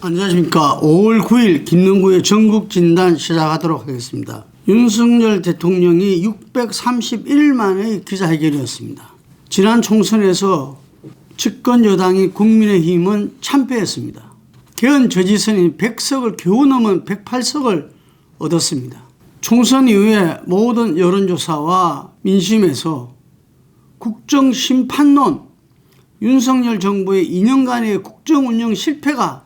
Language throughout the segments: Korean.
안녕하십니까. 5월 9일 김능구의 전국진단 시작하도록 하겠습니다. 윤석열 대통령이 631일 만의 기자회견이었습니다. 지난 총선에서 집권 여당이 국민의힘은 참패했습니다. 개헌 저지선인 100석을 겨우 넘은 108석을 얻었습니다. 총선 이후에 모든 여론조사와 민심에서 국정심판론, 윤석열 정부의 2년간의 국정운영 실패가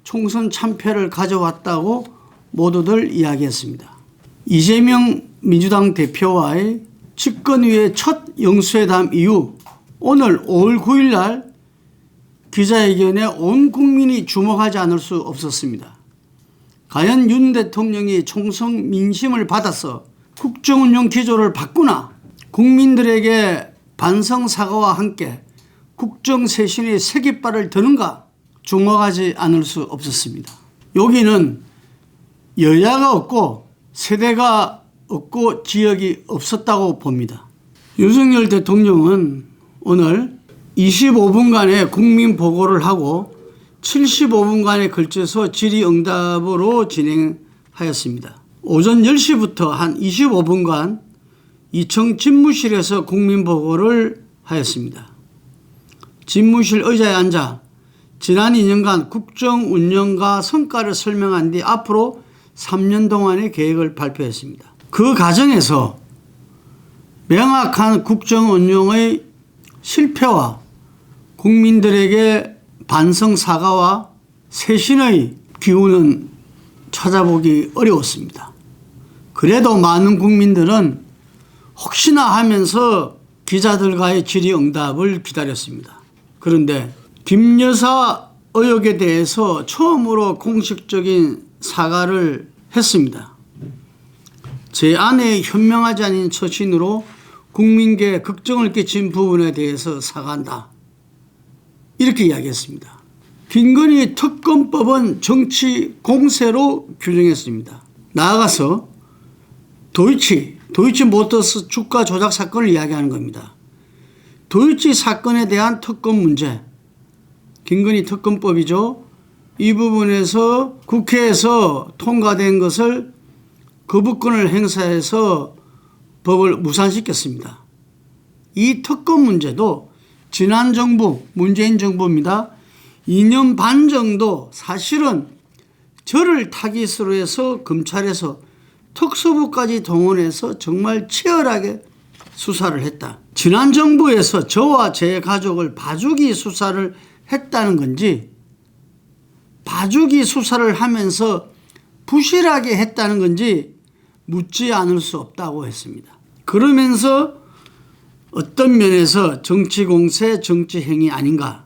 총선 참패를 가져왔다고 모두들 이야기했습니다. 이재명 민주당 대표와의 집권위의 첫 영수회담 이후 오늘 5월 9일 날 기자회견에 온 국민이 주목하지 않을 수 없었습니다. 과연 윤 대통령이 총선 민심을 받아서 국정운영 기조를 바꾸나, 국민들에게 반성 사과와 함께 국정쇄신의 새 깃발을 드는가 주목하지 않을 수 없었습니다. 여기는 여야가 없고 세대가 없고 지역이 없었다고 봅니다. 윤석열 대통령은 오늘 25분간의 국민 보고를 하고 75분간에 걸쳐서 질의응답으로 진행하였습니다. 오전 10시부터 한 25분간 이청 집무실에서 국민 보고를 하였습니다. 집무실 의자에 앉아 지난 2년간 국정 운영과 성과를 설명한 뒤 앞으로 3년 동안의 계획을 발표했습니다. 그 과정에서 명확한 국정 운영의 실패와 국민들에게 반성 사과와 쇄신의 기운은 찾아보기 어려웠습니다. 그래도 많은 국민들은 혹시나 하면서 기자들과의 질의응답을 기다렸습니다. 그런데 김 여사 의혹에 대해서 처음으로 공식적인 사과를 했습니다. 제 아내의 현명하지 않은 처신으로 국민께 걱정을 끼친 부분에 대해서 사과한다, 이렇게 이야기했습니다. 김건희 특검법은 정치 공세로 규정했습니다. 나아가서 도이치모터스 주가 조작 사건을 이야기하는 겁니다. 도이치 사건에 대한 특검 문제, 김건희 특검법이죠. 이 부분에서 국회에서 통과된 것을 거부권을 행사해서 법을 무산시켰습니다. 이 특검 문제도 지난 정부, 문재인 정부입니다. 2년 반 정도 사실은 저를 타깃으로 해서 검찰에서 특수부까지 동원해서 정말 치열하게 수사를 했다. 지난 정부에서 저와 제 가족을 봐주기 수사를 했다는 건지, 봐주기 수사를 하면서 부실하게 했다는 건지 묻지 않을 수 없다고 했습니다. 그러면서 어떤 면에서 정치공세, 정치행위 아닌가,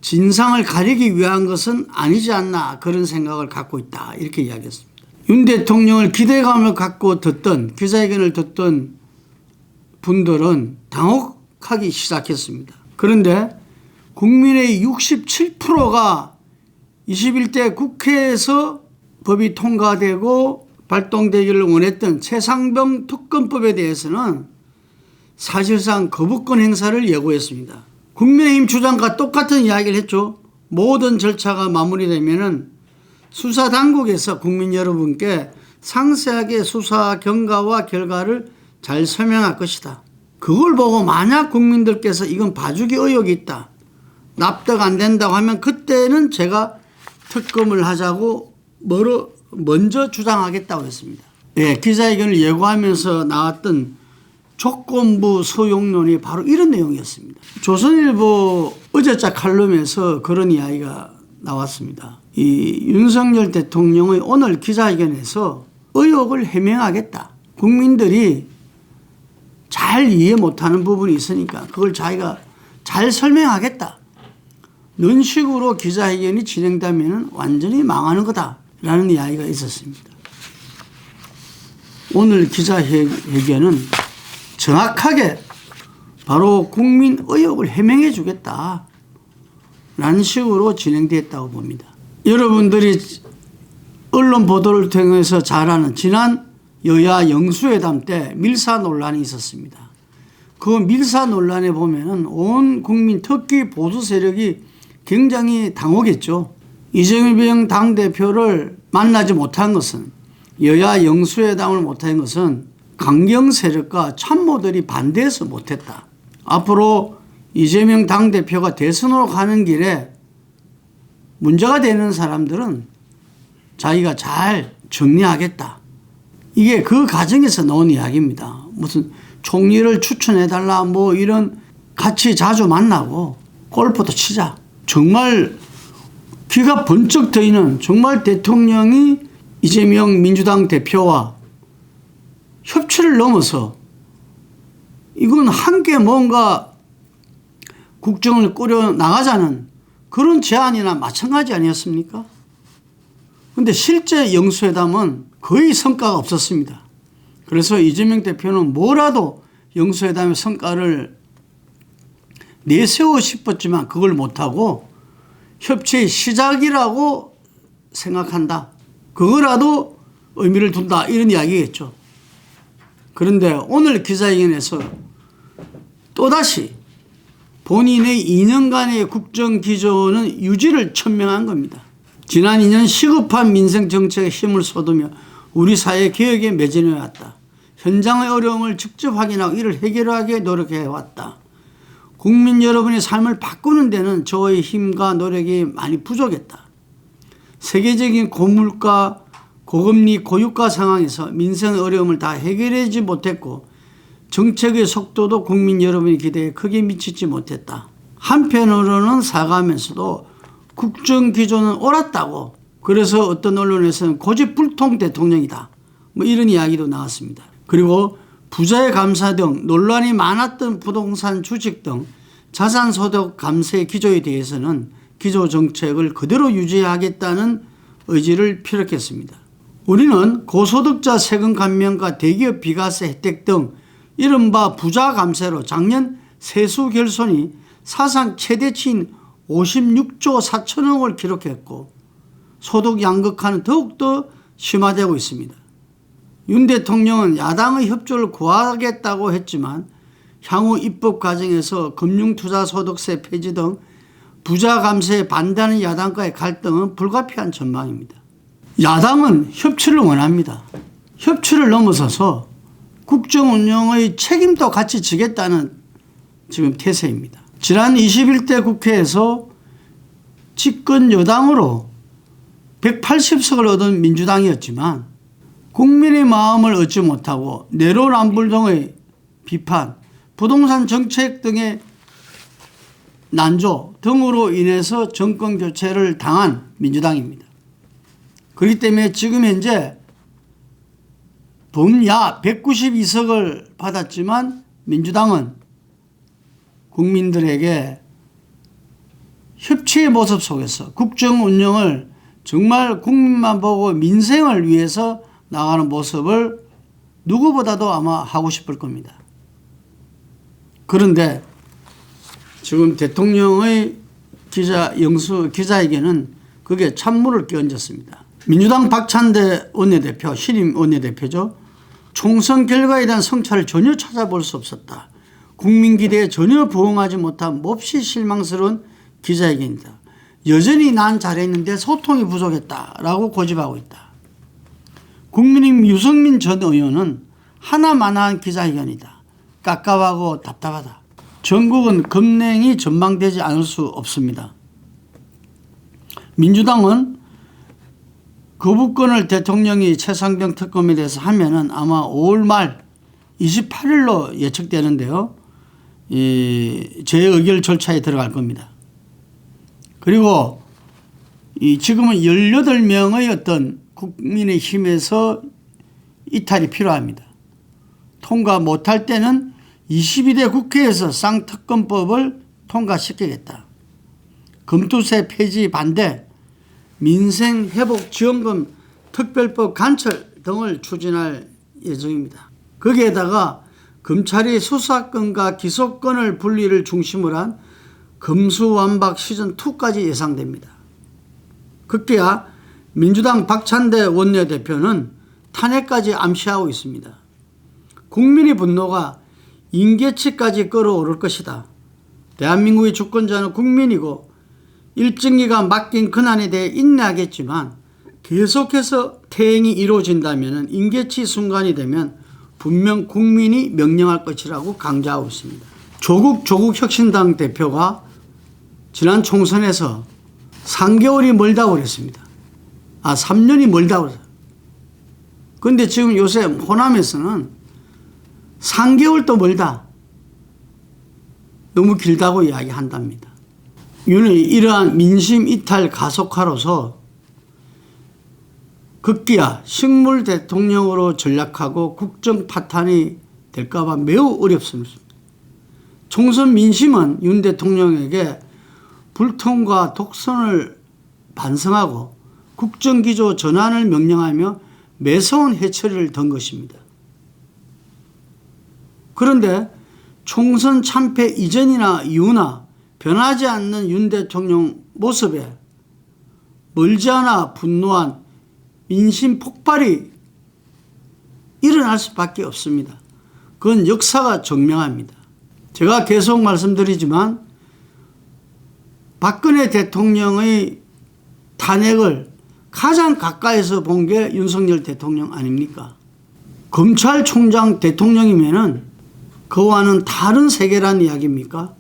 진상을 가리기 위한 것은 아니지 않나, 그런 생각을 갖고 있다, 이렇게 이야기했습니다. 윤 대통령을 기대감을 갖고 듣던, 기자회견을 듣던 분들은 당혹하기 시작했습니다. 그런데 국민의 67%가 21대 국회에서 법이 통과되고 발동되기를 원했던 최상병 특검법에 대해서는 사실상 거부권 행사를 예고했습니다. 국민의힘 주장과 똑같은 이야기를 했죠. 모든 절차가 마무리되면은 수사당국에서 국민 여러분께 상세하게 수사 경과와 결과를 잘 설명할 것이다. 그걸 보고 만약 국민들께서 이건 봐주기 의혹이 있다, 납득 안 된다고 하면 그때는 제가 특검을 하자고 먼저 주장하겠다고 했습니다. 예, 기자회견을 예고하면서 나왔던 조건부 소용론이 바로 이런 내용이었습니다. 조선일보 어제자 칼럼에서 그런 이야기가 나왔습니다. 이 윤석열 대통령의 오늘 기자회견에서 의혹을 해명하겠다, 국민들이 잘 이해 못하는 부분이 있으니까 그걸 자기가 잘 설명하겠다, 이런 식으로 기자회견이 진행되면 완전히 망하는 거다라는 이야기가 있었습니다. 오늘 기자회견은 정확하게 바로 국민 의혹을 해명해 주겠다 라는 식으로 진행됐다고 봅니다. 여러분들이 언론 보도를 통해서 잘 아는 지난 여야 영수회담 때 밀사 논란이 있었습니다. 그 밀사 논란에 보면은 온 국민, 특히 보수 세력이 굉장히 당혹했죠. 이재명 당대표를 만나지 못한 것은, 여야 영수회담을 못한 것은 강경 세력과 참모들이 반대해서 못했다. 앞으로 이재명 당대표가 대선으로 가는 길에 문제가 되는 사람들은 자기가 잘 정리하겠다. 이게 그 과정에서 나온 이야기입니다. 무슨 총리를 추천해달라 뭐 이런, 같이 자주 만나고 골프도 치자. 정말 귀가 번쩍 트이는, 정말 대통령이 이재명 민주당 대표와 협치를 넘어서 이건 함께 뭔가 국정을 꾸려 나가자는 그런 제안이나 마찬가지 아니었습니까? 그런데 실제 영수회담은 거의 성과가 없었습니다. 그래서 이재명 대표는 뭐라도 영수회담의 성과를 내세우고 싶었지만 그걸 못하고 협치의 시작이라고 생각한다. 그거라도 의미를 둔다. 이런 이야기겠죠. 그런데 오늘 기자회견에서 또다시 본인의 2년간의 국정기조는 유지를 천명한 겁니다. 지난 2년 시급한 민생정책에 힘을 쏟으며 우리 사회 개혁에 매진해왔다. 현장의 어려움을 직접 확인하고 이를 해결하게 노력해왔다. 국민 여러분의 삶을 바꾸는 데는 저의 힘과 노력이 많이 부족했다. 세계적인 고물가, 고금리, 고유가 상황에서 민생의 어려움을 다 해결하지 못했고 정책의 속도도 국민 여러분의 기대에 크게 미치지 못했다. 한편으로는 사과하면서도 국정기조는 옳았다고, 그래서 어떤 언론에서는 고집불통 대통령이다, 뭐 이런 이야기도 나왔습니다. 그리고 부자의 감사 등 논란이 많았던 부동산 주식 등 자산소득 감세 기조에 대해서는 기조 정책을 그대로 유지하겠다는 의지를 피력했습니다. 우리는 고소득자 세금 감면과 대기업 비과세 혜택 등 이른바 부자 감세로 작년 세수 결손이 사상 최대치인 56조 4천억을 기록했고 소득 양극화는 더욱더 심화되고 있습니다. 윤 대통령은 야당의 협조를 구하겠다고 했지만 향후 입법 과정에서 금융투자소득세 폐지 등 부자 감세에 반대하는 야당과의 갈등은 불가피한 전망입니다. 야당은 협치를 원합니다. 협치를 넘어서서 국정 운영의 책임도 같이 지겠다는 지금 태세입니다. 지난 21대 국회에서 집권 여당으로 180석을 얻은 민주당이었지만 국민의 마음을 얻지 못하고 내로남불 등의 비판, 부동산 정책 등의 난조 등으로 인해서 정권 교체를 당한 민주당입니다. 그렇기 때문에 지금 현재 범야 192석을 받았지만 민주당은 국민들에게 협치의 모습 속에서 국정 운영을 정말 국민만 보고 민생을 위해서 나가는 모습을 누구보다도 아마 하고 싶을 겁니다. 그런데 지금 대통령의 기자에게는 그게 찬물을 끼얹었습니다. 민주당 박찬대 원내대표, 신임 원내대표죠. 총선 결과에 대한 성찰을 전혀 찾아볼 수 없었다. 국민 기대에 전혀 부응하지 못한 몹시 실망스러운 기자회견이다. 여전히 난 잘했는데 소통이 부족했다라고 고집하고 있다. 국민의힘 유승민 전 의원은 하나만한 기자회견이다. 깝깝하고 답답하다. 전국은 검냉이 전망되지 않을 수 없습니다. 민주당은 거부권을 대통령이 최상병 특검에 대해서 하면은 아마 5월 말 28일로 예측되는데요. 재의결 절차에 들어갈 겁니다. 그리고 지금은 18명의 어떤 국민의힘에서 이탈이 필요합니다. 통과 못할 때는 22대 국회에서 쌍특검법을 통과시키겠다. 금투세 폐지 반대, 민생회복지원금 특별법 관철 등을 추진할 예정입니다. 거기에다가 검찰이 수사권과 기소권을 분리를 중심으로 한 검수완박 시즌2까지 예상됩니다. 급기야 민주당 박찬대 원내대표는 탄핵까지 암시하고 있습니다. 국민의 분노가 임계치까지 끌어오를 것이다. 대한민국의 주권자는 국민이고 일정 기간 맡긴 권한에 대해 인내하겠지만 계속해서 퇴행이 이루어진다면 임계치 순간이 되면 분명 국민이 명령할 것이라고 강조하고 있습니다. 조국 혁신당 대표가 지난 총선에서 3개월이 멀다고 그랬습니다. 3년이 멀다고 그랬어요. 그런데 지금 요새 호남에서는 3개월도 멀다, 너무 길다고 이야기한답니다. 윤의 이러한 민심 이탈 가속화로서 급기야 식물 대통령으로 전락하고 국정 파탄이 될까 봐 매우 어렵습니다. 총선 민심은 윤 대통령에게 불통과 독선을 반성하고 국정기조 전환을 명령하며 매서운 해처리를 던 것입니다. 그런데 총선 참패 이전이나 이후나 변하지 않는 윤 대통령 모습에 멀지 않아 분노한 민심 폭발이 일어날 수밖에 없습니다. 그건 역사가 증명합니다. 제가 계속 말씀드리지만 박근혜 대통령의 탄핵을 가장 가까이서 본 게 윤석열 대통령 아닙니까? 검찰총장 대통령이면은 그와는 다른 세계란 이야기입니까?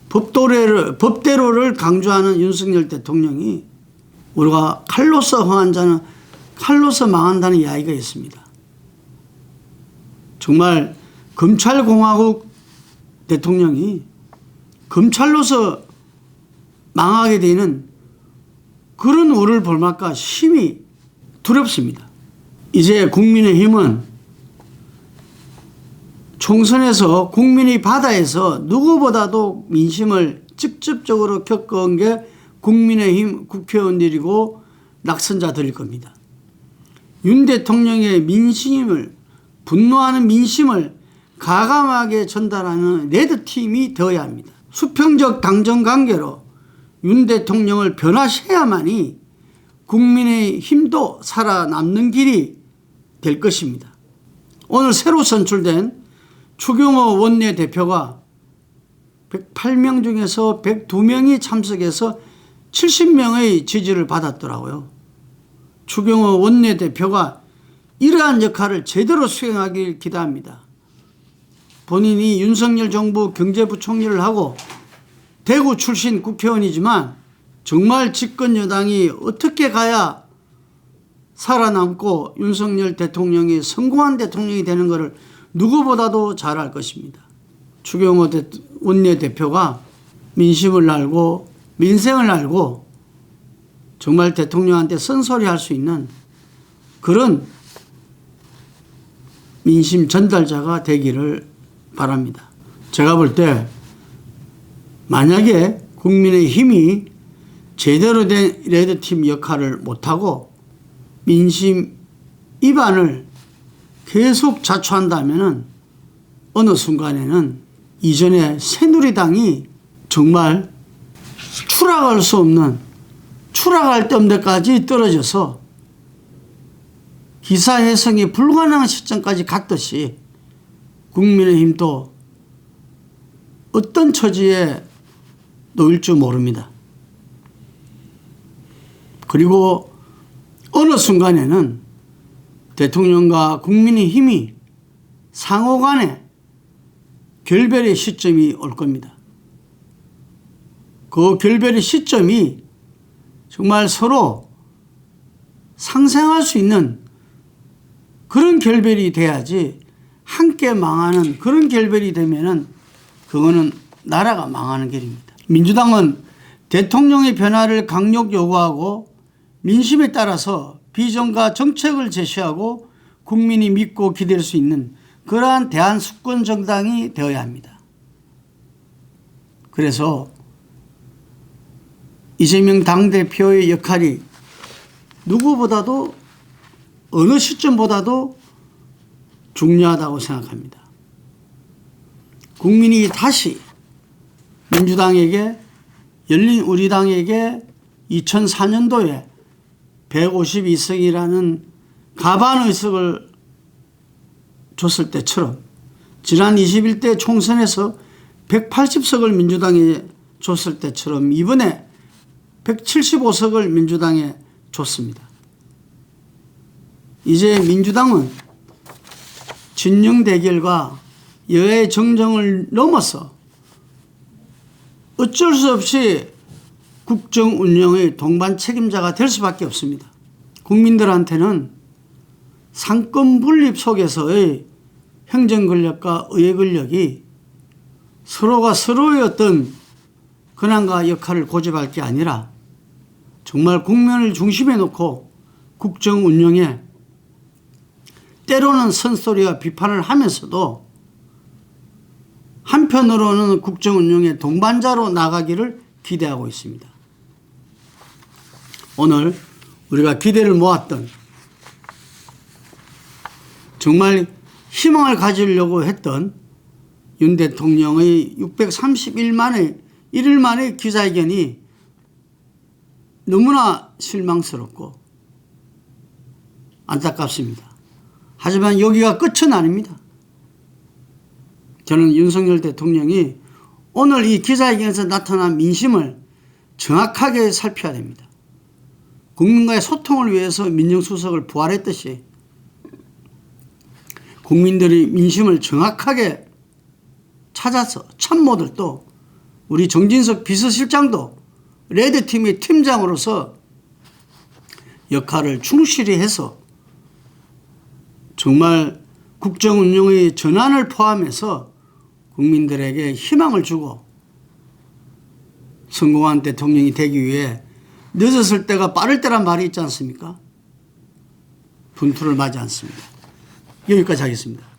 법대로를 강조하는 윤석열 대통령이 우리가 칼로서 흥한 자는 칼로서 망한다는 이야기가 있습니다. 정말 검찰공화국 대통령이 검찰로서 망하게 되는 그런 우를 볼만까 심히 두렵습니다. 이제 국민의힘은 총선에서 국민의 바다에서 누구보다도 민심을 직접적으로 겪어온 게 국민의힘 국회의원들이고 낙선자들일 겁니다. 윤 대통령의 민심을, 분노하는 민심을 가감하게 전달하는 레드팀이 되어야 합니다. 수평적 당정관계로 윤 대통령을 변화시켜야만이 국민의힘도 살아남는 길이 될 것입니다. 오늘 새로 선출된 추경호 원내대표가 108명 중에서 102명이 참석해서 70명의 지지를 받았더라고요. 추경호 원내대표가 이러한 역할을 제대로 수행하길 기대합니다. 본인이 윤석열 정부 경제부총리를 하고 대구 출신 국회의원이지만 정말 집권 여당이 어떻게 가야 살아남고 윤석열 대통령이 성공한 대통령이 되는 것을 누구보다도 잘 알 것입니다. 추경호 원내대표가 민심을 알고 민생을 알고 정말 대통령한테 쓴소리할 수 있는 그런 민심 전달자가 되기를 바랍니다. 제가 볼 때 만약에 국민의힘이 제대로 된 레드팀 역할을 못하고 민심 위반을 계속 자초한다면 어느 순간에는 이전에 새누리당이 정말 추락할 수 없는, 추락할 데 없는 데까지 떨어져서 기사회생이 불가능한 시점까지 갔듯이 국민의힘도 어떤 처지에 놓일 줄 모릅니다. 그리고 어느 순간에는 대통령과 국민의힘이 상호간에 결별의 시점이 올 겁니다. 그 결별의 시점이 정말 서로 상생할 수 있는 그런 결별이 돼야지, 함께 망하는 그런 결별이 되면은 그거는 나라가 망하는 길입니다. 민주당은 대통령의 변화를 강력 요구하고 민심에 따라서 비전과 정책을 제시하고 국민이 믿고 기댈 수 있는 그러한 대한수권 정당이 되어야 합니다. 그래서 이재명 당대표의 역할이 누구보다도 어느 시점보다도 중요하다고 생각합니다. 국민이 다시 민주당에게, 열린우리당에게 2004년도에 152석이라는 가반 의석을 줬을 때처럼 지난 21대 총선에서 180석을 민주당에 줬을 때처럼 이번에 175석을 민주당에 줬습니다. 이제 민주당은 진영 대결과 여야의 정쟁을 넘어서 어쩔 수 없이 국정 운영의 동반 책임자가 될 수밖에 없습니다. 국민들한테는 상권 분립 속에서의 행정 권력과 의회 권력이 서로가 서로의 어떤 권한과 역할을 고집할 게 아니라 정말 국민을 중심에 놓고 국정 운영에 때로는 선소리와 비판을 하면서도 한편으로는 국정 운영의 동반자로 나가기를 기대하고 있습니다. 오늘 우리가 기대를 모았던 정말 희망을 가지려고 했던 윤 대통령의 631만의 1일 만의 기자회견이 너무나 실망스럽고 안타깝습니다. 하지만 여기가 끝은 아닙니다. 저는 윤석열 대통령이 오늘 이 기자회견에서 나타난 민심을 정확하게 살펴야 됩니다. 국민과의 소통을 위해서 민정수석을 부활했듯이 국민들의 민심을 정확하게 찾아서 참모들도 우리 정진석 비서실장도 레드팀의 팀장으로서 역할을 충실히 해서 정말 국정운영의 전환을 포함해서 국민들에게 희망을 주고 성공한 대통령이 되기 위해 늦었을 때가 빠를 때란 말이 있지 않습니까? 분투를 마지 않습니다. 여기까지 하겠습니다.